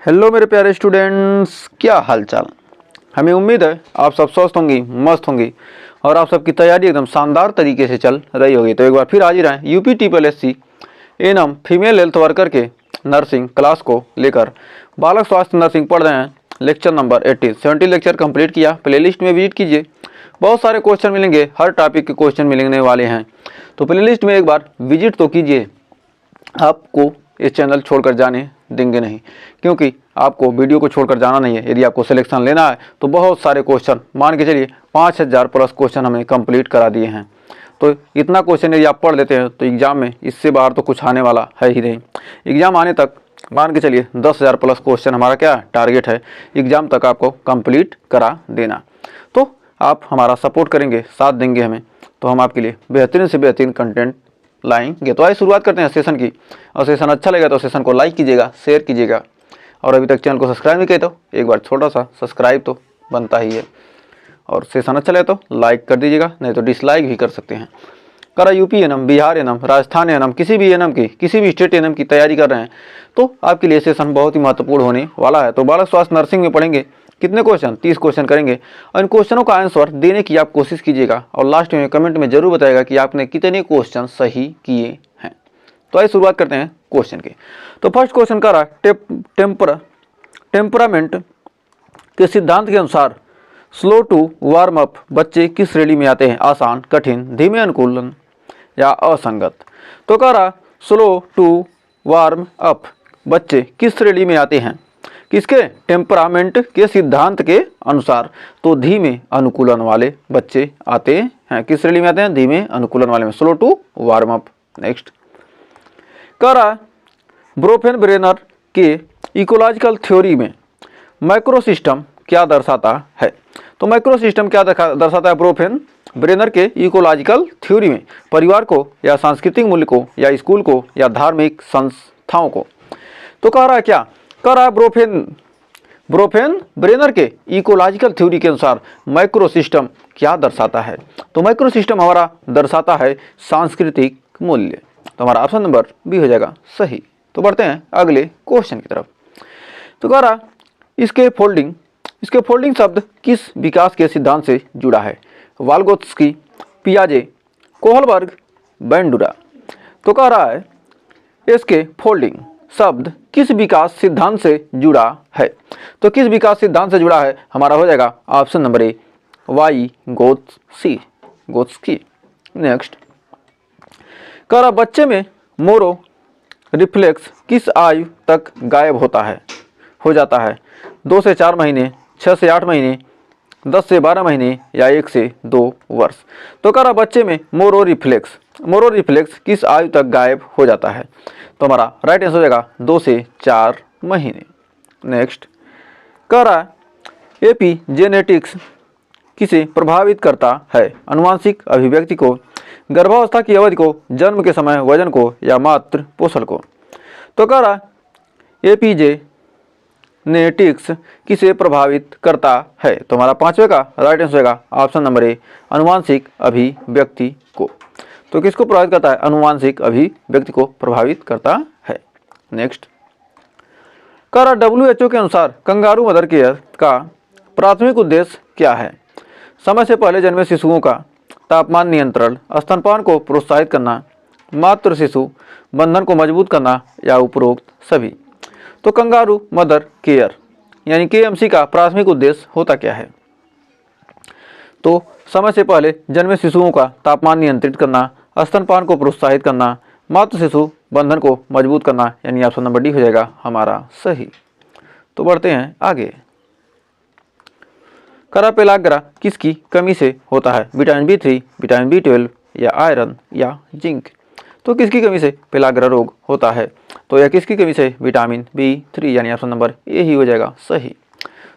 Hello मेरे प्यारे students, क्या हाल चाल। हमें उम्मीद है आप सब स्वस्थ होंगी, मस्त होंगी और आप सबकी तैयारी एकदम शानदार तरीके से चल रही होगी। तो एक बार फिर हाजिर हैं UP TSSC annum female health worker के नर्सिंग क्लास को लेकर। बालक स्वास्थ्य नर्सिंग पढ़ रहे हैं, लेक्चर नंबर 18। 70 लेक्चर कंप्लीट किया। प्लेलिस्ट में विजिट कीजिए, बहुत सारे क्वेश्चन मिलेंगे, हर टॉपिक के क्वेश्चन मिलने वाले हैं। तो प्लेलिस्ट में एक बार विजिट तो कीजिए। आपको इस चैनल छोड़कर जाने देंगे नहीं, क्योंकि आपको वीडियो को छोड़कर जाना नहीं है। यदि आपको सिलेक्शन लेना है तो बहुत सारे क्वेश्चन, मान के चलिए 5000 प्लस क्वेश्चन हमने कंप्लीट करा दिए हैं। तो इतना क्वेश्चन यदि आप पढ़ लेते हैं तो एग्जाम में इससे बाहर तो कुछ आने वाला है ही नहीं। एग्जाम आने तक मान के चलिए 10,000 प्लस क्वेश्चन हमारा क्या टारगेट है, एग्जाम तक आपको कंप्लीट करा देना। तो आप हमारा सपोर्ट करेंगे, साथ देंगे हमें, तो हम आपके लिए बेहतरीन से बेहतरीन कंटेंट लाएंगे। तो आइए शुरुआत करते हैं सेशन की। और सेशन अच्छा लगा तो सेशन को लाइक कीजिएगा, शेयर कीजिएगा, और अभी तक चैनल को सब्सक्राइब नहीं किया तो एक बार छोटा सा सब्सक्राइब तो बनता ही है। और सेशन अच्छा लगे तो लाइक कर दीजिएगा, नहीं तो डिसलाइक भी कर सकते हैं। करा UP annum, Bihar annum, Rajasthan annum, किसी भी एनम की, किसी भी स्टेट एनम की तैयारी कर रहे हैं तो आपके लिए सेशन बहुत ही महत्वपूर्ण होने वाला है। तो बालक स्वास्थ्य नर्सिंग में पढ़ेंगे कितने क्वेश्चन, 30 क्वेश्चन करेंगे और इन क्वेश्चनों का आंसर देने की आप कोशिश कीजिएगा और लास्ट में कमेंट में जरूर बताइएगा कि आपने कितने क्वेश्चन सही किए हैं। तो आइए शुरुआत करते हैं क्वेश्चन की। तो फर्स्ट क्वेश्चन का रहा टेम्परामेंट के सिद्धांत के अनुसार स्लो टू वार्म अप बच्चे किस श्रेणी में आते हैं? आसान, कठिन, धीमे अनुकूलन या असंगत। तो कह रहा स्लो टू वार्म अप बच्चे किस श्रेणी में आते हैं? किसके? टेम्परामेंट के सिद्धांत के अनुसार। तो धीमे अनुकूलन वाले बच्चे आते हैं। किस श्रेणी में आते हैं? धीमे अनुकूलन वाले में, slow to warm up. Next कह रहा ब्रोफेन ब्रेनर के इकोलॉजिकल थ्योरी में माइक्रोसिस्टम क्या दर्शाता है? तो माइक्रोसिस्टम क्या दर्शाता है? ब्रोफेन ब्रेनर के इकोलॉजिकल थ्योरी में परिवार को या सांस्कृतिक मूल्य को या स्कूल को या धार्मिक संस्थाओं को। तो कह रहा है क्या? कह रहा है ब्रोफेन ब्रेनर के इकोलॉजिकल थ्योरी के अनुसार माइक्रोसिस्टम क्या दर्शाता है? तो माइक्रोसिस्टम हमारा दर्शाता है सांस्कृतिक मूल्य। तो हमारा ऑप्शन नंबर बी हो जाएगा सही। तो बढ़ते हैं अगले क्वेश्चन की तरफ। तो कह रहा इसके फोल्डिंग शब्द किस विकास के सिद्धांत से जुड़ा है? वाल्गोत्स्की, पियाजे, कोहलबर्ग, बैंडुरा। तो कह रहा है इसके फोल्डिंग शब्द किस विकास सिद्धांत से जुड़ा है? तो किस विकास सिद्धांत से जुड़ा है? हमारा हो जाएगा ऑप्शन नंबर ए, वाइगोत्स्की। नेक्स्ट कह रहा बच्चे में मोरो रिफ्लेक्स किस आयु तक गायब हो जाता है? 2 से 4 महीने, 6 से 8 महीने, 10 से 12 महीने या 1 से 2 वर्ष। तो कह रहा बच्चे में मोरो रिफ्लेक्स किस आयु तक गायब हो जाता है? तो हमारा राइट आंसर हो जाएगा 2 से 4 महीने। नेक्स्ट कह रहा एपिजेनेटिक्स किसे प्रभावित करता है? अनुवांशिक अभिव्यक्ति को, गर्भावस्था की अवधि को, जन्म के समय वजन को या मातृ पोषण को। तो कह रहा एपिजेनेटिक्स किसे प्रभावित करता है? तो हमारा पांचवे का राइट आंसर होगा ऑप्शन नंबर ए, अनुवांशिक अभिव्यक्ति को। तो किसको प्रभावित करता है? अनुवांशिक अभिव्यक्ति को प्रभावित करता है। नेक्स्ट कह रहा WHO के अनुसार कंगारू मदर केयर का प्राथमिक उद्देश्य क्या है? समय से पहले जन्मे शिशुओं का तापमान नियंत्रण, स्तनपान को प्रोत्साहित करना, मातृ शिशु बंधन को मजबूत करना या उपरोक्त सभी। तो कंगारू मदर केयर यानी KMC का प्राथमिक उद्देश्य होता क्या है? तो समय से पहले जन्मे शिशुओं का तापमान नियंत्रित करना, स्तनपान को प्रोत्साहित करना, मातृ शिशु बंधन को मजबूत करना, यानी ऑप्शन नंबर डी हो जाएगा हमारा सही। तो बढ़ते हैं आगे। करा पेलाग्रा किसकी कमी से होता है? विटामिन B3, विटामिन B12 या आयरन या जिंक। तो किसकी कमी से पेलाग्रा रोग होता है? तो यह किसकी कमी से? विटामिन B3, यानी ऑप्शन नंबर ए ही हो जाएगा सही।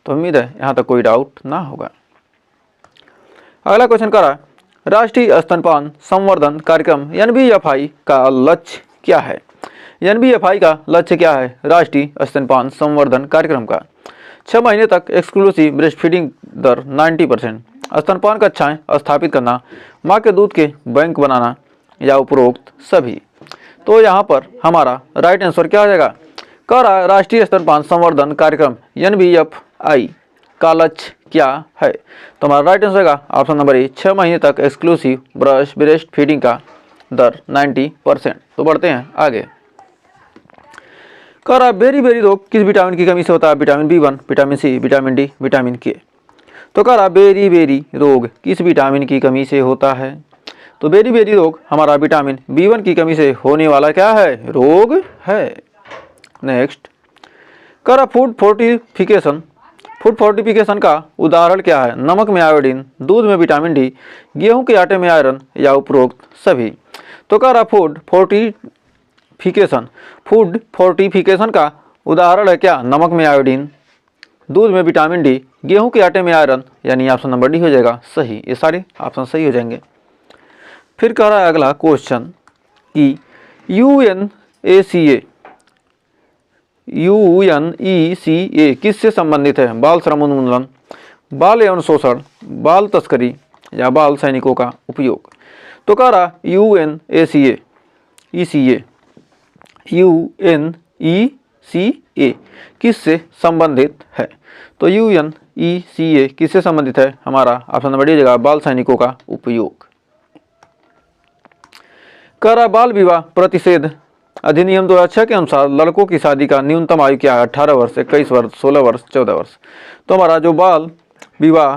तो उम्मीद है यहाँ तक कोई डाउट ना होगा। अगला क्वेश्चन करा राष्ट्रीय स्तनपान संवर्धन कार्यक्रम NBFI का लक्ष्य क्या है? NBFI का लक्ष्य क्या है? राष्ट्रीय स्तनपान संवर्धन कार्यक्रम का 6 महीने तक एक्सक्लूसिव ब्रेस्ट फीडिंग दर 90%, स्तनपान कक्षाएं स्थापित करना, माँ के दूध के बैंक बनाना या उपरोक्त सभी। तो यहाँ पर हमारा राइट आंसर क्या हो जाएगा? कह रहा है राष्ट्रीय स्तनपान संवर्धन कार्यक्रम NBFI का लक्ष्य क्या है? तो हमारा राइट आंसर होगा ऑप्शन नंबर ए, 6 महीने तक एक्सक्लूसिव ब्रेस्ट फीडिंग का दर 90%। तो बढ़ते हैं आगे। कह रहा बेरी बेरी रोग किस विटामिन की कमी से होता है? Vitamin B1, vitamin C, vitamin D, vitamin K। तो कह रहा बेरी बेरी रोग किस विटामिन की कमी से होता है? तो बेरी बेरी रोग हमारा विटामिन B1 की कमी से होने वाला क्या है? रोग है। नेक्स्ट, कह रहा फूड फोर्टिफिकेशन का उदाहरण क्या है? नमक में आयोडीन, दूध में विटामिन D, गेहूं के आटे में आयरन या उपरोक्त सभी। तो कह रहा फूड फोर्टिफिकेशन का उदाहरण है क्या? नमक में आयोडीन, दूध में विटामिन D, गेहूं के आटे में आयरन, यानी ऑप्शन नंबर D हो जाएगा सही। ये सारे ऑप्शन सही हो जाएंगे। फिर कह रहा है अगला क्वेश्चन कि UNECA किससे संबंधित है? बाल श्रम उन्मूलन, बाल यौन शोषण, बाल तस्करी या बाल सैनिकों का उपयोग। तो कह रहा UNECA किससे संबंधित है? तो UNECA किससे संबंधित है? हमारा ऑप्शन नंबर डी जगह बाल सैनिकों का उपयोग। कह रहा बाल विवाह प्रतिषेध अधिनियम 2006 के अनुसार लड़कों की शादी का न्यूनतम आयु क्या है? 18 वर्ष, 21 वर्ष, 16 वर्ष, 14 वर्ष। तो हमारा जो बाल विवाह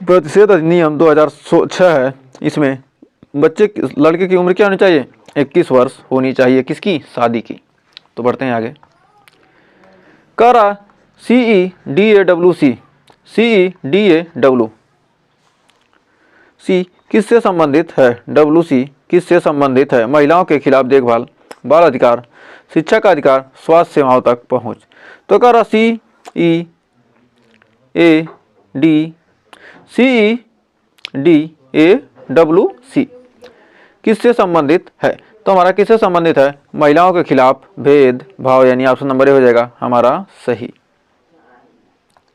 प्रतिषेध अधिनियम 2006 है, इसमें लड़के की उम्र क्या होनी चाहिए? 21 वर्ष होनी चाहिए। किसकी? शादी की। तो बढ़ते हैं आगे। कह रहा CEDAWC किससे संबंधित है? WC किससे संबंधित है? महिलाओं के खिलाफ देखभाल, बाल अधिकार, शिक्षा का अधिकार, स्वास्थ्य सेवाओं तक पहुंच। तो कह रहा CEDAWC किससे संबंधित है? तो हमारा किससे संबंधित है? महिलाओं के खिलाफ भेदभाव, यानी ऑप्शन नंबर ए हो जाएगा हमारा सही।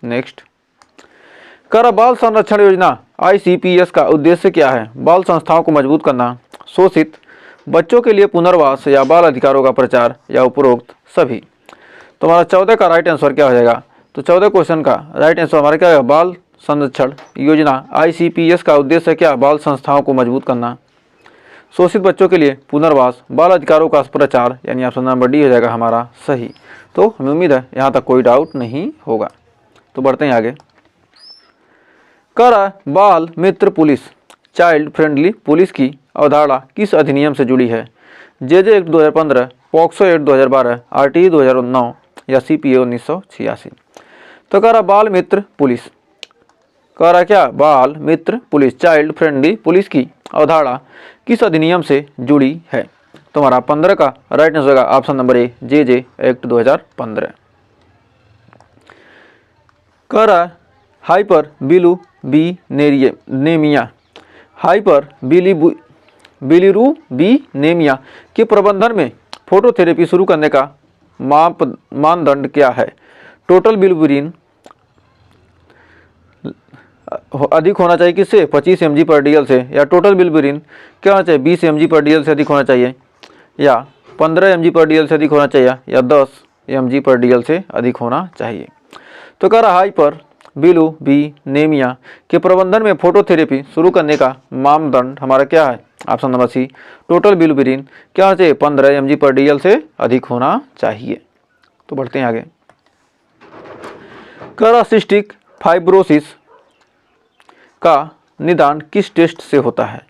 नेक्स्ट, कर बाल संरक्षण योजना ICPS का उद्देश्य क्या है? बाल संस्थाओं को मजबूत करना, शोषित बच्चों के लिए पुनर्वास या बाल अधिकारों का प्रचार या उपरोक्त सभी। तो हमारा 14 का राइट आंसर क्या हो जाएगा? तो 14 क्वेश्चन का राइट आंसर हमारा क्या है? बाल संरक्षण योजना ICPS का उद्देश्य क्या? बाल संस्थाओं को मजबूत करना, शोषित बच्चों के लिए पुनर्वास, बाल अधिकारों का प्रचार, यानी ऑप्शन नंबर डी हो जाएगा हमारा सही। तो हमें उम्मीद है यहाँ तक कोई डाउट नहीं होगा। तो बढ़ते हैं आगे। कर बाल मित्र पुलिस, चाइल्ड फ्रेंडली पुलिस की अवधारणा किस अधिनियम से जुड़ी है? JJ act 2015, POCSO act 2012, RTE 2009 या CPA 1986। तो कह रहा बाल मित्र पुलिस, कह रहा क्या? बाल मित्र पुलिस, चाइल्ड फ्रेंडली पुलिस की अवधारणा किस अधिनियम से जुड़ी है? तो हमारा 15 का राइट आंसर होगा ऑप्शन नंबर ए, JJ एक्ट 2015। कह रहा हाइपर बिलिरुबिनेमिया के प्रबंधन में फोटोथेरेपी शुरू करने का मानदंड क्या है? टोटल बिलिरुबिन अधिक होना चाहिए किससे? 25 mg पर DL से, या टोटल बिलिरुबिन क्या होना चाहिए? 20 mg पर DL से अधिक होना चाहिए, या 15 mg पर DL से अधिक होना चाहिए, या 10 mg पर DL से अधिक होना चाहिए। तो कह रहा हाइपर बिलिरुबिनेमिया के प्रबंधन में फोटोथेरेपी शुरू करने का मानदंड हमारा क्या है? Option number C, total bilirubin क्या होना चाहिए? 15 mg पर DL से अधिक होना चाहिए। तो बढ़ते हैं आगे। कह रहा सिस्टिक फाइब्रोसिस का निदान किस टेस्ट से होता है?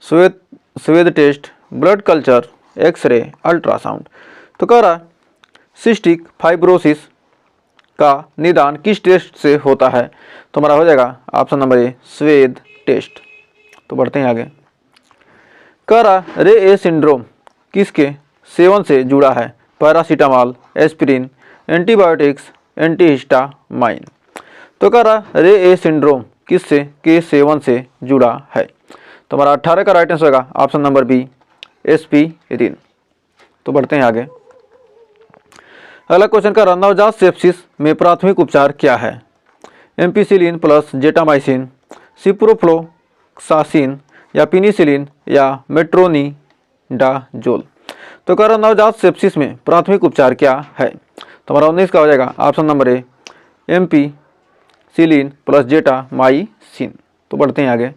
स्वेद test, blood culture, x-ray, ultrasound. तो कह रहा सिस्टिक फाइब्रोसिस का निदान किस टेस्ट से होता है? तो हमारा हो जाएगा ऑप्शन नंबर ए, स्वेद टेस्ट। तो बढ़ते हैं आगे। कह रहा रे सिंड्रोम किसके सेवन से जुड़ा है? Paracetamol, aspirin, antibiotics, antihistamine. तो कह रहा रे सिंड्रोम किससे के सेवन से जुड़ा है? तो हमारा 18 का राइट आंसर होगा ऑप्शन नंबर बी, एस्पिरिन। तो बढ़ते हैं आगे। अगला क्वेश्चन का नवजात सेप्सिस में प्राथमिक उपचार क्या है? एम्पिसिलिन प्लस जेटामाइसिन, सिप्रोफ्लोक्सासिन या पिनिसिलिन या मेट्रोनिडाजोल। तो कह रहा नवजात सेप्सिस में प्राथमिक उपचार क्या है? तो हमारा 19 का हो जाएगा option number A ampicillin plus gentamicin. तो बढ़ते हैं आगे।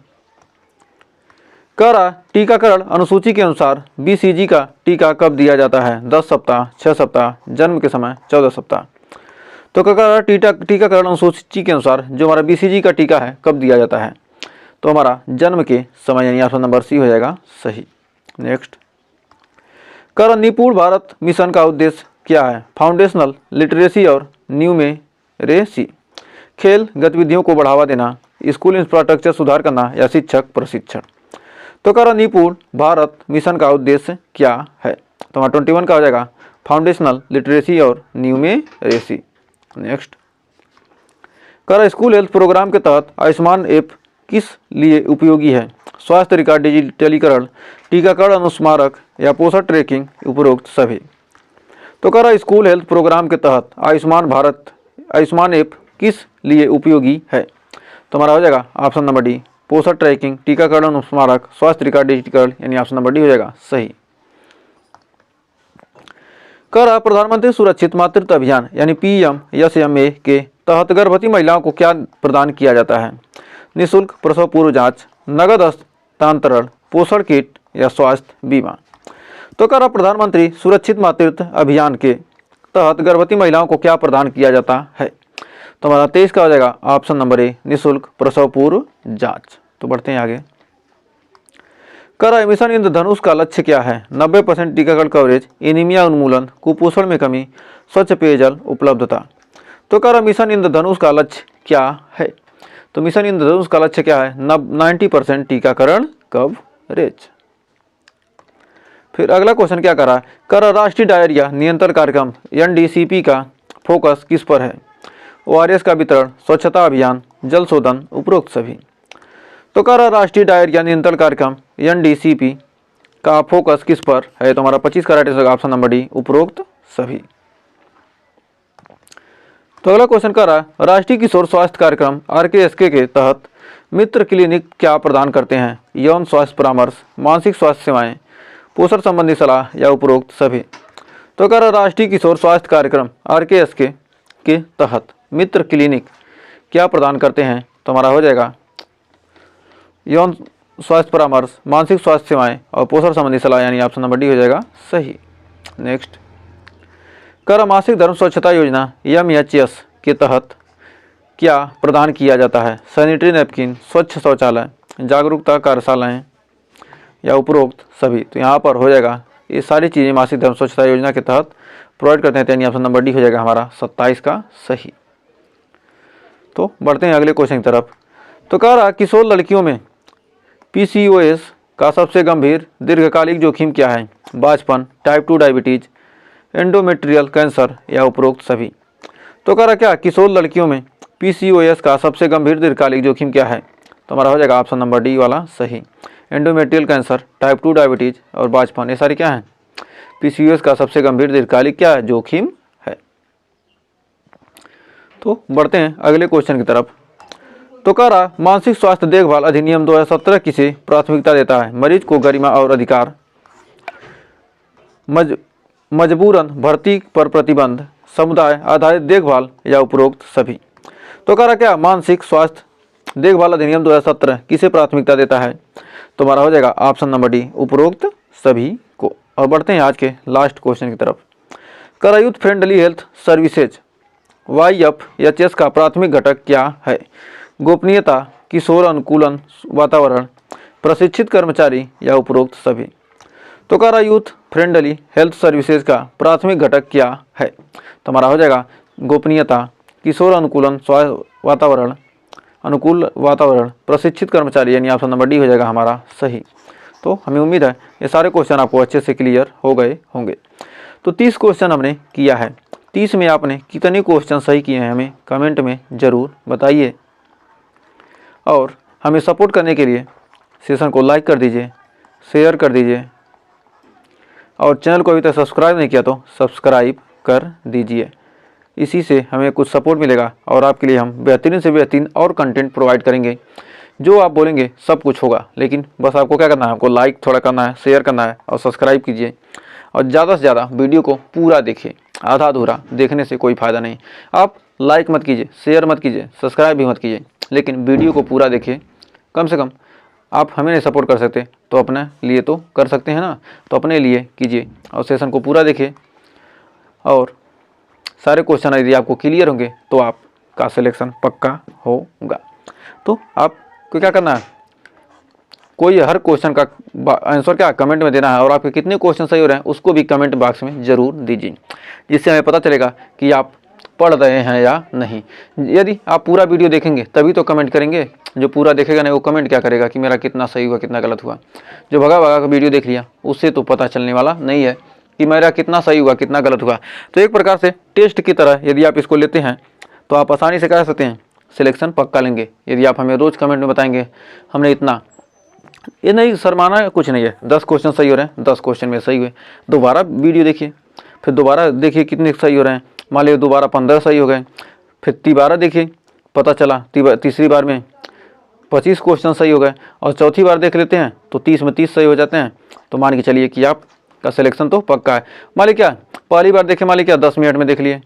कह रहा टीकाकरण अनुसूची के अनुसार BCG का टीका कब दिया जाता है? 10 सप्ताह, 6 सप्ताह, जन्म के समय 14 सप्ताह। तो कह रहा टीकाकरण अनुसूची के अनुसार जो हमारा BCG का टीका है कब दिया जाता है? तो हमारा जन्म के समय, यानी ऑप्शन नंबर सी हो जाएगा सही। नेक्स्ट, कह रहा निपुण भारत मिशन का उद्देश्य क्या है? फाउंडेशनल लिटरेसी और न्यूमेरेसी, खेल गतिविधियों को बढ़ावा देना, स्कूल इंफ्रास्ट्रक्चर सुधार करना या शिक्षक प्रशिक्षण। तो कह रहा निपुण भारत मिशन का उद्देश्य क्या है? तो हमारा 21 का हो जाएगा फाउंडेशनल लिटरेसी और न्यूमेरेसी। नेक्स्ट, कह रहा स्कूल हेल्थ प्रोग्राम के तहत आयुष्मान ऐप किस लिए उपयोगी है? स्वास्थ्य रिकॉर्ड डिजिटलीकरण, टीकाकरण अनुस्मारक या पोषण ट्रैकिंग, उपरोक्त सभी। तो कह रहा स्कूल हेल्थ प्रोग्राम के तहत आयुष्मान ऐप किस लिए उपयोगी है? तो हमारा हो जाएगा ऑप्शन नंबर डी पोषण ट्रैकिंग, टीकाकरण अनुस्मारक, स्वास्थ्य रिकॉर्ड डिजिटलीकरण, यानी ऑप्शन नंबर डी हो जाएगा सही। कह रहा प्रधानमंत्री सुरक्षित मातृत्व अभियान यानी PMSMA के तहत गर्भवती महिलाओं को क्या प्रदान किया जाता है? निःशुल्क प्रसव पूर्व जांच, नगद हस्तांतरण, पोषण किट या स्वास्थ्य बीमा। तो कह रहा प्रधानमंत्री सुरक्षित मातृत्व अभियान के तहत गर्भवती महिलाओं को क्या प्रदान किया जाता है? तो हमारा 23 का हो जाएगा ऑप्शन नंबर ए निःशुल्क प्रसव पूर्व जांच। तो बढ़ते हैं आगे। कह रहा मिशन इंद्रधनुष का लक्ष्य क्या है? 90% टीकाकरण कवरेज, एनीमिया उन्मूलन, कुपोषण में कमी, स्वच्छ पेयजल उपलब्धता। तो कह रहा मिशन इंद्रधनुष का लक्ष्य क्या है? तो मिशन इंद्रधनुष का लक्ष्य क्या है? 90% टीकाकरण कवरेज। फिर अगला क्वेश्चन क्या कर रहा है? कह रहा राष्ट्रीय डायरिया नियंत्रण कार्यक्रम NDCP का फोकस किस पर है? ORS का वितरण, स्वच्छता अभियान, जल शोधन, उपरोक्त सभी। तो कह रहा राष्ट्रीय डायरिया नियंत्रण कार्यक्रम NDCP का फोकस किस पर है? तो हमारा 25 का right answer option number D उपरोक्त सभी। तो अगला क्वेश्चन कर रहा है राष्ट्रीय किशोर स्वास्थ्य कार्यक्रम RKSK के तहत मित्र क्लिनिक क्या प्रदान करते हैं? यौन स्वास्थ्य परामर्श, मानसिक स्वास्थ्य सेवाएं, पोषण संबंधी सलाह या उपरोक्त सभी। तो कह रहा राष्ट्रीय किशोर स्वास्थ्य कार्यक्रम RKSK के तहत मित्र क्लिनिक क्या प्रदान करते हैं? तो हमारा हो जाएगा यौन स्वास्थ्य परामर्श, मानसिक स्वास्थ्य सेवाएं और पोषण संबंधी सलाह, यानी ऑप्शन नंबर डी हो जाएगा सही। नेक्स्ट, कर मासिक धर्म स्वच्छता योजना MHS के तहत क्या प्रदान किया जाता है? सैनिटरी नैपकिन, स्वच्छ शौचालय, जागरूकता कार्यशालाएं या उपरोक्त सभी। तो यहाँ पर हो जाएगा ये सारी चीज़ें मासिक धर्म स्वच्छता योजना के तहत प्रोवाइड करते हैं, यानी ऑप्शन नंबर डी हो जाएगा हमारा 27 का सही। तो बढ़ते हैं अगले क्वेश्चन की तरफ। तो कह रहा किशोर लड़कियों में PCOS का सबसे गंभीर दीर्घकालिक जोखिम क्या है? बांझपन, टाइप 2 डायबिटीज, एंडोमेट्रियल कैंसर या उपरोक्त सभी। तो कह रहा क्या किशोर लड़कियों में PCOS का सबसे गंभीर दीर्घकालिक जोखिम क्या है? तो हमारा हो जाएगा ऑप्शन नंबर डी वाला सही। एंडोमेट्रियल कैंसर, टाइप 2 डायबिटीज और बांझपन, ये सारी क्या है? PCOS का सबसे गंभीर दीर्घकालिक क्या जोखिम है। तो बढ़ते हैं अगले क्वेश्चन की तरफ। तो कह रहा मानसिक स्वास्थ्य देखभाल अधिनियम 2017 किसे प्राथमिकता देता है? मरीज को गरिमा और अधिकार, मजबूरन भर्ती पर प्रतिबंध, समुदाय आधारित देखभाल या उपरोक्त सभी। तो कह रहा क्या मानसिक स्वास्थ्य देखभाल अधिनियम 2017 किसे प्राथमिकता देता है? तो हमारा हो जाएगा ऑप्शन नंबर डी उपरोक्त सभी को। और बढ़ते हैं आज के लास्ट क्वेश्चन की तरफ। कह रहा youth friendly health services YFHS का प्राथमिक घटक क्या है? गोपनीयता, किशोर अनुकूलन वातावरण, प्रशिक्षित कर्मचारी या उपरोक्त सभी। तो कह रहा यूथ फ्रेंडली हेल्थ सर्विसेज का प्राथमिक घटक क्या है? तो हमारा हो जाएगा गोपनीयता, किशोर अनुकूलन वातावरण, अनुकूल वातावरण, प्रशिक्षित कर्मचारी, यानी ऑप्शन नंबर डी हो जाएगा हमारा सही। तो हमें उम्मीद है ये सारे क्वेश्चन आपको अच्छे से क्लियर हो गए होंगे। तो 30 क्वेश्चन हमने किया है। 30 में आपने कितने क्वेश्चन सही किए हैं हमें कमेंट में ज़रूर बताइए। और हमें सपोर्ट करने के लिए सेशन को लाइक कर दीजिए, शेयर कर दीजिए और चैनल को अभी तक सब्सक्राइब नहीं किया तो सब्सक्राइब कर दीजिए। इसी से हमें कुछ सपोर्ट मिलेगा और आपके लिए हम बेहतरीन से बेहतरीन और कंटेंट प्रोवाइड करेंगे। जो आप बोलेंगे सब कुछ होगा, लेकिन बस आपको क्या करना है, आपको लाइक थोड़ा करना है, शेयर करना है और सब्सक्राइब कीजिए। और ज़्यादा से ज़्यादा वीडियो को पूरा देखिए, आधा अधूरा देखने से कोई फ़ायदा नहीं। आप लाइक मत कीजिए, शेयर मत कीजिए, सब्सक्राइब भी मत कीजिए, लेकिन वीडियो को पूरा देखिए। कम से कम आप हमें नहीं सपोर्ट कर सकते तो अपने लिए तो कर सकते हैं ना, तो अपने लिए कीजिए और सेशन को पूरा देखिए। और सारे क्वेश्चन यदि आपको क्लियर होंगे तो आपका सिलेक्शन पक्का होगा। तो आपको क्या करना है, कोई हर क्वेश्चन का आंसर क्या कमेंट में देना है, और आपके कितने क्वेश्चन सही हो रहे हैं उसको भी कमेंट बॉक्स में ज़रूर दीजिए, जिससे हमें पता चलेगा कि आप पढ़ रहे हैं या नहीं। यदि आप पूरा वीडियो देखेंगे तभी तो कमेंट करेंगे, जो पूरा देखेगा नहीं वो कमेंट क्या करेगा कि मेरा कितना सही हुआ कितना गलत हुआ। जो भगा भगा का वीडियो देख लिया उससे तो पता चलने वाला नहीं है कि मेरा कितना सही हुआ कितना गलत हुआ। तो एक प्रकार से टेस्ट की तरह यदि आप इसको लेते हैं तो आप आसानी से कह सकते हैं सिलेक्शन पक्का लेंगे। यदि आप हमें रोज़ कमेंट में बताएंगे हमने इतना, ये नहीं शर्माना कुछ नहीं है। 10 क्वेश्चन सही हो रहे हैं, 10 क्वेश्चन में सही हुए, दोबारा वीडियो देखिए, फिर दोबारा देखिए कितने सही हो रहे हैं। मान लीजिए दोबारा 15 सही हो गए, फिर तिबारा देखिए, पता चला तीसरी बार में 25 क्वेश्चन सही हो गए, और चौथी बार देख लेते हैं तो 30 में 30 सही हो जाते हैं। तो मान के चलिए कि आपका सिलेक्शन तो पक्का है। मान लीजिए क्या पहली बार देखे, मान लीजिए क्या 10 मिनट में देख लिए,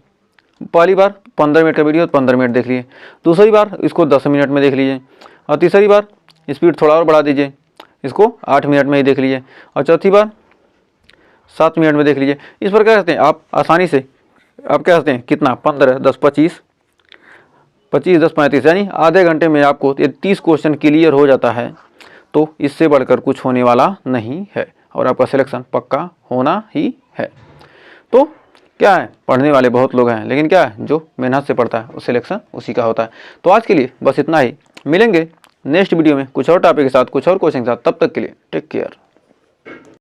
पहली बार 15 मिनट का वीडियो 15 मिनट देख लिए, दूसरी बार इसको 10 मिनट में देख लीजिए, और तीसरी बार स्पीड थोड़ा और बढ़ा दीजिए, इसको 8 मिनट में ही देख लीजिए, और चौथी बार 7 मिनट में देख लीजिए। इस प्रकार करते हैं आप आसानी से, आप क्या करते हैं कितना 15 10 25 25 10 35, यानी आधे घंटे में आपको 30 क्वेश्चन क्लियर हो जाता है। तो इससे बढ़कर कुछ होने वाला नहीं है और आपका सिलेक्शन पक्का होना ही है। तो क्या है, पढ़ने वाले बहुत लोग हैं, लेकिन क्या है जो मेहनत से पढ़ता है वो सिलेक्शन उसी का होता है। तो आज के लिए बस इतना ही, मिलेंगे नेक्स्ट वीडियो में कुछ और टॉपिक के साथ, कुछ और क्वेश्चन के साथ। तब तक के लिए टेक केयर।